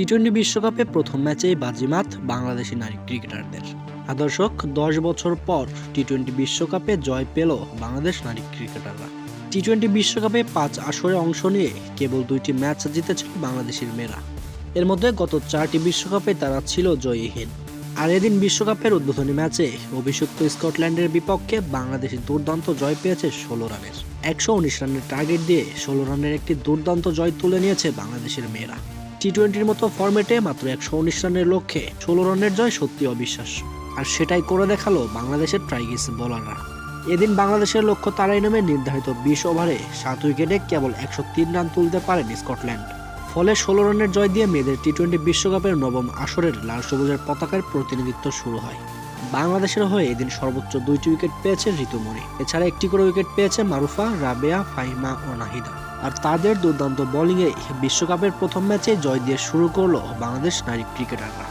টি-20 বিশ্বকাপে প্রথম ম্যাচেই বাজিমাত বাংলাদেশি নারী ক্রিকেটারদের। দর্শক, 10 বছর পর টি-20 বিশ্বকাপে জয় পেল বাংলাদেশ নারী ক্রিকেটাররা। টি-20 বিশ্বকাপে 5 আসরে অংশ নিয়ে কেবল 2টি ম্যাচ জিতেছিল বাংলাদেশের মেয়েরা। এর মধ্যে গত 4টি বিশ্বকাপে তারা ছিল জয়ীহীন। আর এদিন বিশ্বকাপের উদ্বোধনী ম্যাচে অভিষিক্ত স্কটল্যান্ডের বিপক্ষে বাংলাদেশ দুর্দান্ত জয় পেয়েছে 16 রানের। 119 রানের টার্গেট দিয়ে 16 রানের একটি দুর্দান্ত জয় তুলে নিয়েছে বাংলাদেশের মেয়েরা। টি-20-র মতো ফরম্যাটে মাত্র 119 রানের লক্ষ্যে 16 রানের জয় সত্যি অবিশ্বাস্য। আর সেটাই করে দেখালো বাংলাদেশের ট্রাইগিস বোলাররা। এদিন বাংলাদেশের লক্ষ্য তারাই নামে নির্ধারিত 20 ওভারে 7 উইকেটে কেবল 103 রান তুলতে পারেন স্কটল্যান্ড। ফলে 16 রানের জয় দিয়ে মেয়েদের টি-20 বিশ্বকাপের নবম আসরের লাল সবুজের পতাকার প্রতিনিধিত্ব শুরু হয়। বাংলাদেশের হয়ে এদিন সর্বোচ্চ 2টি উইকেট পেয়েছে ঋতুমণি। এছাড়া একটি করে উইকেট পেয়েছে মারুফা, রাবেয়া, ফাহিমা ও নাহিদা। আর তাদের দুর্দান্ত বোলিংয়ে বিশ্বকাপের প্রথম ম্যাচে জয় দিয়ে শুরু করলো বাংলাদেশ নারী ক্রিকেটাররা।